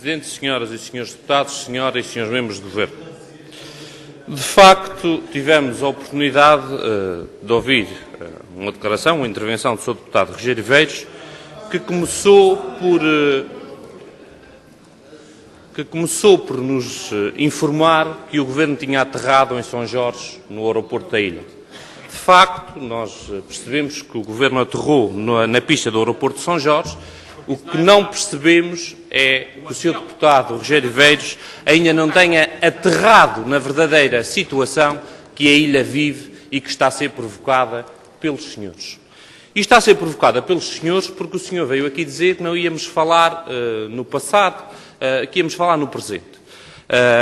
Presidente, senhoras e senhores deputados, senhoras e senhores membros do Governo. De facto, tivemos a oportunidade de ouvir uma declaração, uma intervenção do Sr. Deputado Rogério Veiros, que começou por nos informar que o Governo tinha aterrado em São Jorge, no aeroporto da ilha. De facto, nós percebemos que o Governo aterrou na pista do aeroporto de São Jorge. O que não percebemos é que o Sr. Deputado Rogério Veiros ainda não tenha aterrado na verdadeira situação que a ilha vive e que está a ser provocada pelos senhores. E está a ser provocada pelos senhores porque o senhor veio aqui dizer que não íamos falar no passado, que íamos falar no presente.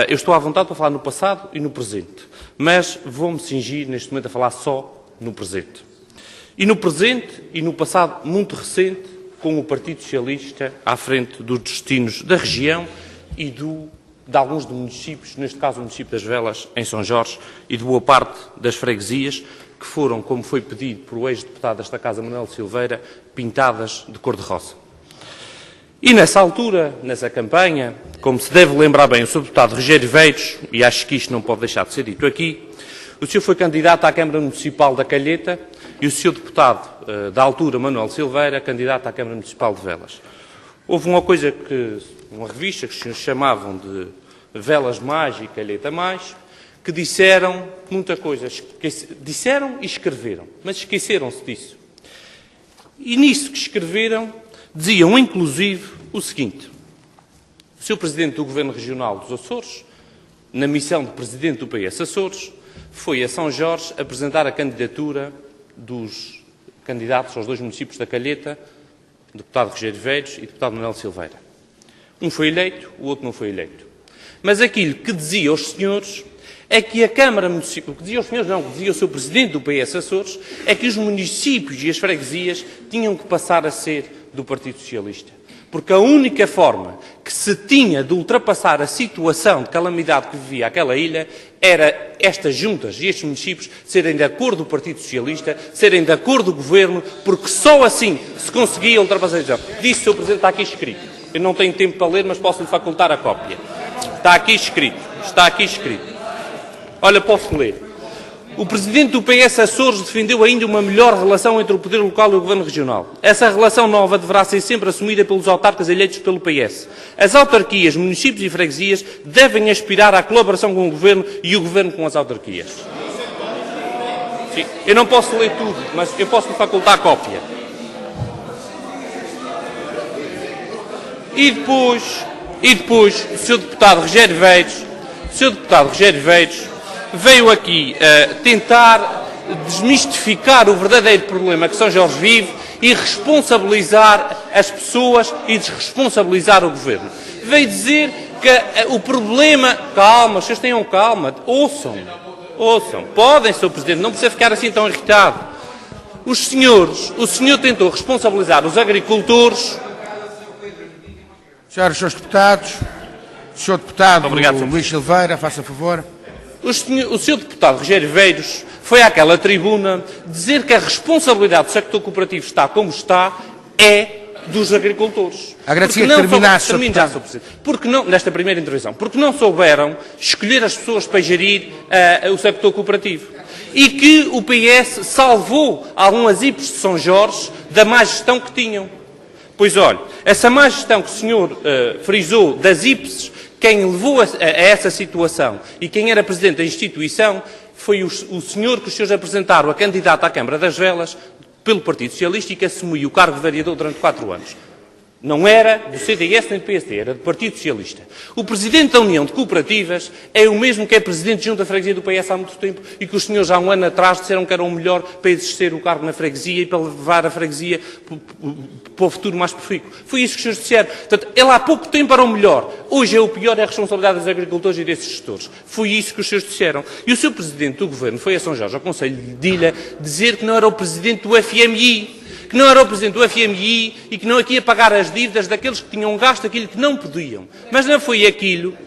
Eu estou à vontade para falar no passado e no presente, mas vou-me cingir neste momento a falar só no presente. E no presente e no passado muito recente, com o Partido Socialista à frente dos destinos da região e de alguns municípios, neste caso o município das Velas, em São Jorge, e de boa parte das freguesias, que foram, como foi pedido por o ex-deputado desta Casa, Manuel Silveira, pintadas de cor-de-rosa. E nessa altura, nessa campanha, como se deve lembrar bem o Sr. Deputado Rogério Veiros, e acho que isto não pode deixar de ser dito aqui, o senhor foi candidato à Câmara Municipal da Calheta e o Sr. Deputado da altura, Manuel Silveira, candidato à Câmara Municipal de Velas. Houve uma revista que os senhores chamavam de Velas Mais e Calheta Mais, que disseram muita coisa. Disseram e escreveram, mas esqueceram-se disso. E nisso que escreveram, diziam inclusive o seguinte: o Sr. Presidente do Governo Regional dos Açores, na missão de Presidente do PS Açores, foi a São Jorge apresentar a candidatura dos candidatos aos dois municípios da Calheta, o deputado Rogério Veiros e o deputado Manuel Silveira. Um foi eleito, o outro não foi eleito. Mas aquilo que dizia aos senhores é que a Câmara Municipal, que dizia aos senhores não, que dizia o Sr. Presidente do PS Açores, é que os municípios e as freguesias tinham que passar a ser do Partido Socialista. Porque a única forma que se tinha de ultrapassar a situação de calamidade que vivia aquela ilha era estas juntas e estes municípios serem de acordo do Partido Socialista, serem de acordo do Governo, porque só assim se conseguia ultrapassar a situação. Disse o Sr. Presidente, está aqui escrito. Eu não tenho tempo para ler, mas posso-lhe facultar a cópia. Está aqui escrito. Está aqui escrito. Olha, posso ler. O Presidente do PS Açores defendeu ainda uma melhor relação entre o poder local e o Governo Regional. Essa relação nova deverá ser sempre assumida pelos autarcas eleitos pelo PS. As autarquias, municípios e freguesias devem aspirar à colaboração com o Governo e o Governo com as autarquias. Sim, eu não posso ler tudo, mas eu posso lhe facultar a cópia. E depois o Sr. Deputado Rogério Veiros, veio aqui tentar desmistificar o verdadeiro problema que São Jorge vive e responsabilizar as pessoas e desresponsabilizar o Governo. Veio dizer que o problema... Calma, os senhores tenham calma. Ouçam. Podem, Sr. Presidente, não precisa ficar assim tão irritado. O senhor tentou responsabilizar os agricultores... Senhores deputados, Sr. Deputado Obrigado, Luís Silveira, faça favor. O Sr. Deputado Rogério Veiros foi àquela tribuna dizer que a responsabilidade do sector cooperativo está como está é dos agricultores. Agradecia que terminasse, porque não, nesta primeira intervenção, porque não souberam escolher as pessoas para gerir o sector cooperativo. E que o PS salvou algumas IPs de São Jorge da má gestão que tinham. Pois olha, essa má gestão que o senhor frisou das IPs, quem levou a essa situação e quem era presidente da instituição foi o senhor que os senhores apresentaram a candidato à Câmara das Velas pelo Partido Socialista e que assumiu o cargo de vereador durante 4 anos. Não era do CDS nem do PSD, era do Partido Socialista. O presidente da União de Cooperativas é o mesmo que é presidente junto da freguesia do PS há muito tempo e que os senhores há um ano atrás disseram que era o melhor para exercer o cargo na freguesia e para levar a freguesia para o futuro mais profícuo. Foi isso que os senhores disseram. Portanto, ele há pouco tempo era o melhor. Hoje é o pior, é a responsabilidade dos agricultores e desses gestores. Foi isso que os senhores disseram. E o seu presidente do Governo foi a São Jorge, ao Conselho de Ilha, dizer que não era o presidente do FMI. Que não era o Presidente do FMI e que não aqui ia pagar as dívidas daqueles que tinham gasto aquilo que não podiam. Mas não foi aquilo.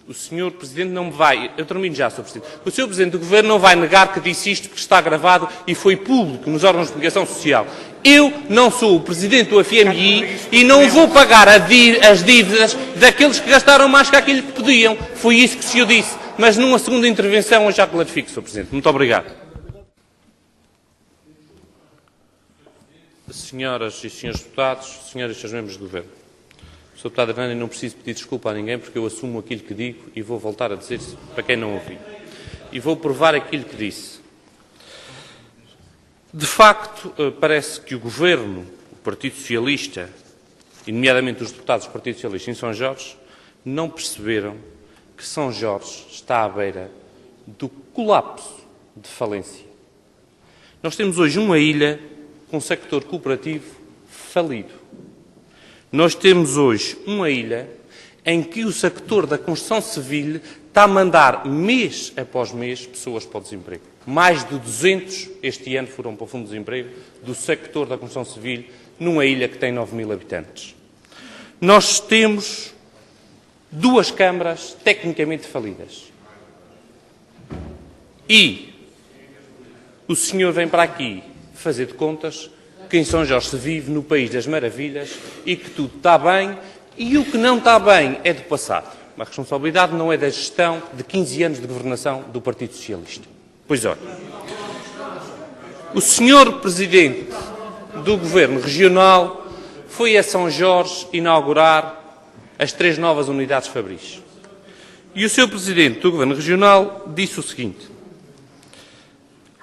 o Sr. Presidente não me vai... Eu termino já, Sr. Presidente. O Sr. Presidente do Governo não vai negar que disse isto porque está gravado e foi público nos órgãos de comunicação social. Eu não sou o Presidente do FMI e não vou pagar as dívidas daqueles que gastaram mais que aquilo que podiam. Foi isso que o senhor disse. Mas numa segunda intervenção eu já clarifico, Sr. Presidente. Muito obrigado. Senhoras e senhores deputados, senhoras e senhores membros do Governo. Sr. Deputado Hernani, não preciso pedir desculpa a ninguém porque eu assumo aquilo que digo e vou voltar a dizer para quem não ouviu. E vou provar aquilo que disse. De facto, parece que o Governo, o Partido Socialista, e nomeadamente os deputados do Partido Socialista em São Jorge, não perceberam que São Jorge está à beira do colapso de falência. Nós temos hoje uma ilha com um sector cooperativo falido. Nós temos hoje uma ilha em que o sector da construção civil está a mandar, mês após mês, pessoas para o desemprego. Mais de 200 este ano foram para o Fundo de Desemprego do sector da construção civil numa ilha que tem 9.000 habitantes. Nós temos 2 câmaras tecnicamente falidas. E o senhor vem para aqui fazer de contas que em São Jorge se vive no país das maravilhas e que tudo está bem e o que não está bem é do passado. A responsabilidade não é da gestão de 15 anos de governação do Partido Socialista. Pois olha, o senhor Presidente do Governo Regional foi a São Jorge inaugurar as 3 novas unidades Fabris. E o senhor Presidente do Governo Regional disse o seguinte: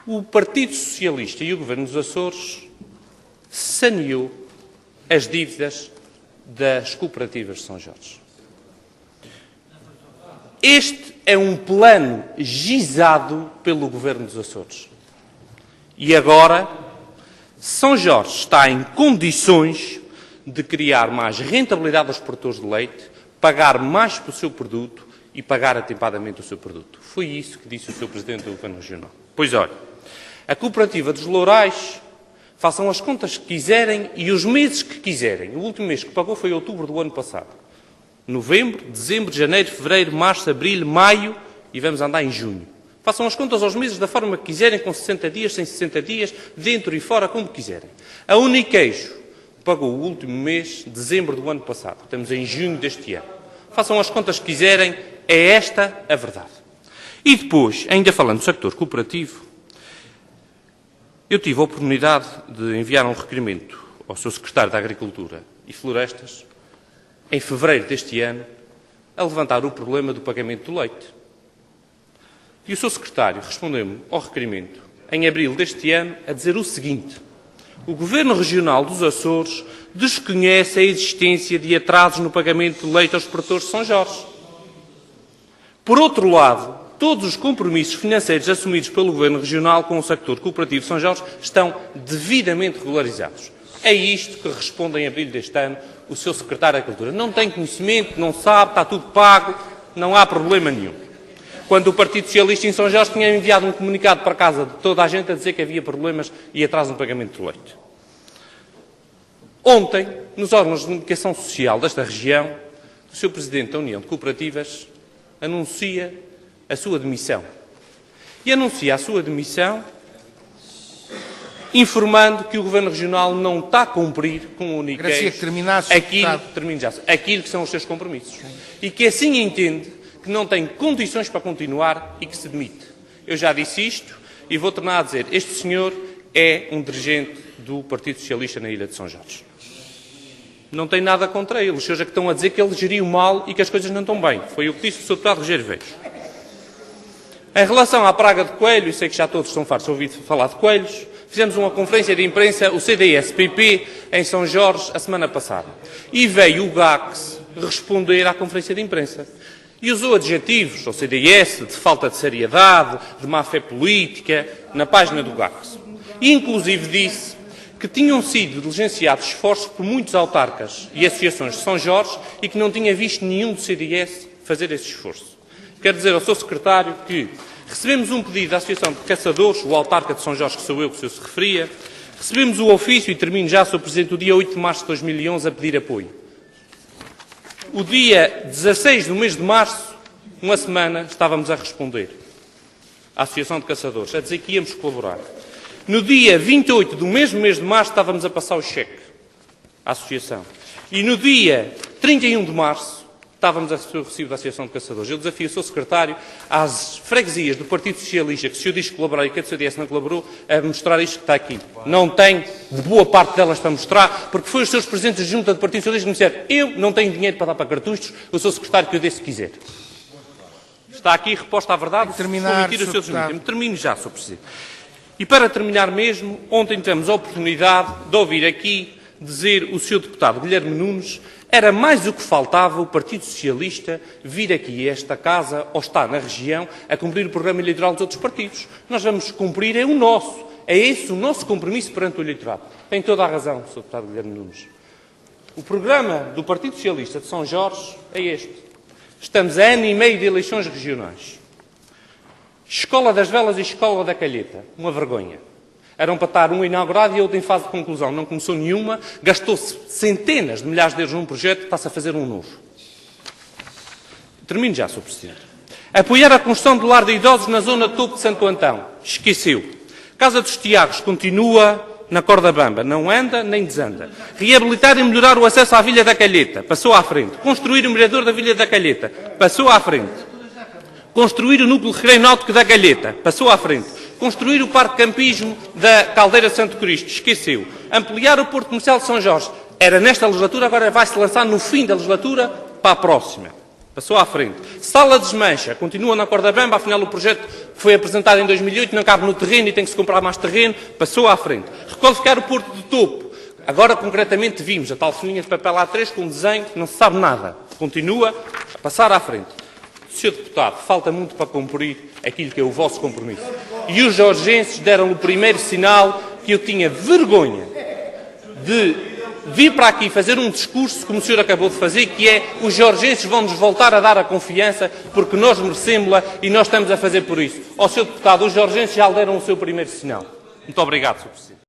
o Partido Socialista e o Governo dos Açores saneou as dívidas das cooperativas de São Jorge. Este é um plano gizado pelo Governo dos Açores. E agora, São Jorge está em condições de criar mais rentabilidade aos produtores de leite, pagar mais pelo seu produto e pagar atempadamente o seu produto. Foi isso que disse o Sr. Presidente do Governo Regional. Pois olha, a cooperativa dos Lourais, façam as contas que quiserem e os meses que quiserem. O último mês que pagou foi outubro do ano passado. Novembro, dezembro, janeiro, fevereiro, março, abril, maio e vamos andar em junho. Façam as contas aos meses da forma que quiserem, com 60 dias, sem 60 dias, dentro e fora, como quiserem. A Uniqueijo pagou o último mês, dezembro do ano passado. Estamos em junho deste ano. Façam as contas que quiserem, é esta a verdade. E depois, ainda falando do sector cooperativo, eu tive a oportunidade de enviar um requerimento ao Sr. Secretário da Agricultura e Florestas, em fevereiro deste ano, a levantar o problema do pagamento do leite. E o Sr. Secretário respondeu-me ao requerimento, em abril deste ano, a dizer o seguinte: o Governo Regional dos Açores desconhece a existência de atrasos no pagamento de leite aos produtores de São Jorge. Por outro lado, todos os compromissos financeiros assumidos pelo Governo Regional com o sector cooperativo de São Jorge estão devidamente regularizados. É isto que responde em abril deste ano o Sr. Secretário da Agricultura. Não tem conhecimento, não sabe, está tudo pago, não há problema nenhum. Quando o Partido Socialista em São Jorge tinha enviado um comunicado para casa de toda a gente a dizer que havia problemas e atraso no pagamento do leite. Ontem, nos órgãos de comunicação social desta região, o Sr. Presidente da União de Cooperativas anuncia a sua demissão. E anuncia a sua demissão informando que o Governo Regional não está a cumprir com o Uniqueijo aquilo que são os seus compromissos. E que assim entende que não tem condições para continuar e que se demite. Eu já disse isto e vou tornar a dizer: este senhor é um dirigente do Partido Socialista na Ilha de São Jorge. Não tem nada contra ele. Os senhores é que estão a dizer que ele geriu mal e que as coisas não estão bem. Foi o que disse o Sr. Deputado Rogério Velhos. Em relação à praga de coelho, e sei que já todos estão fartos de ouvir falar de coelhos, fizemos uma conferência de imprensa, o CDS-PP, em São Jorge, a semana passada. E veio o GACS responder à conferência de imprensa. E usou adjetivos ao CDS de falta de seriedade, de má-fé política, na página do GACS. E inclusive disse que tinham sido diligenciados esforços por muitos autarcas e associações de São Jorge e que não tinha visto nenhum do CDS fazer esse esforço. Quero dizer ao Sr. Secretário que recebemos um pedido da Associação de Caçadores, o autarca de São Jorge, que sou eu que o senhor se referia, recebemos o ofício, e termino já, Sr. Presidente, o dia 8 de março de 2011 a pedir apoio. O dia 16 do mês de março uma semana, estávamos a responder à Associação de Caçadores, a dizer que íamos colaborar. No dia 28 do mesmo mês de março, estávamos a passar o cheque à Associação. E no dia 31 de março, estávamos a receber o recibo da Associação de Caçadores. Eu desafio o Sr. Secretário às freguesias do Partido Socialista, que o Sr. diz que colaborou e que a CDS não colaborou, a mostrar isto que está aqui. Não tem de boa parte delas para mostrar, porque foi os seus presidentes de junta do Partido Socialista que me disseram: eu não tenho dinheiro para dar para cartuchos, o Sr. Secretário que eu dê se quiser. Está aqui reposta a verdade. Terminar, Sr. Deputado. Termino já, Sr. Presidente. E para terminar mesmo, ontem tivemos a oportunidade de ouvir aqui dizer o Sr. Deputado Guilherme Nunes: era mais do que faltava o Partido Socialista vir aqui a esta casa, ou estar na região, a cumprir o programa eleitoral dos outros partidos. Nós vamos cumprir, é o nosso. É esse o nosso compromisso perante o eleitorado. Tem toda a razão, Sr. Deputado Guilherme Nunes. O programa do Partido Socialista de São Jorge é este. Estamos a ano e meio de eleições regionais. Escola das Velas e Escola da Calheta. Uma vergonha. Eram para estar uma inaugurada e outra em fase de conclusão. Não começou nenhuma. Gastou-se centenas de milhares de euros num projeto, está-se a fazer um novo. Termino já, Sr. Presidente. Apoiar a construção do lar de idosos na zona de topo de Santo Antão. Esqueceu. Casa dos Tiagos continua na corda bamba. Não anda nem desanda. Reabilitar e melhorar o acesso à Vila da Calheta. Passou à frente. Construir o mirador da Vila da Calheta. Passou à frente. Construir o núcleo recreio náutico da Calheta. Passou à frente. Construir o parque de campismo da Caldeira Santo Cristo. Esqueceu. Ampliar o Porto Comercial de São Jorge. Era nesta legislatura, agora vai-se lançar no fim da legislatura para a próxima. Passou à frente. Sala de Desmancha. Continua na corda bamba. Afinal, o projeto foi apresentado em 2008, não cabe no terreno e tem que se comprar mais terreno. Passou à frente. Requalificar o Porto de Topo. Agora, concretamente, vimos a tal folhinha de papel A3 com um desenho que não se sabe nada. Continua a passar à frente. Sr. Deputado, falta muito para cumprir aquilo que é o vosso compromisso. E os jorgenses deram o primeiro sinal que eu tinha vergonha de vir para aqui fazer um discurso, como o senhor acabou de fazer, que é: os jorgenses vão-nos voltar a dar a confiança porque nós merecemos-la e nós estamos a fazer por isso. Ó, Sr. Deputado, os jorgenses já lhe deram o seu primeiro sinal. Muito obrigado, Sr. Presidente.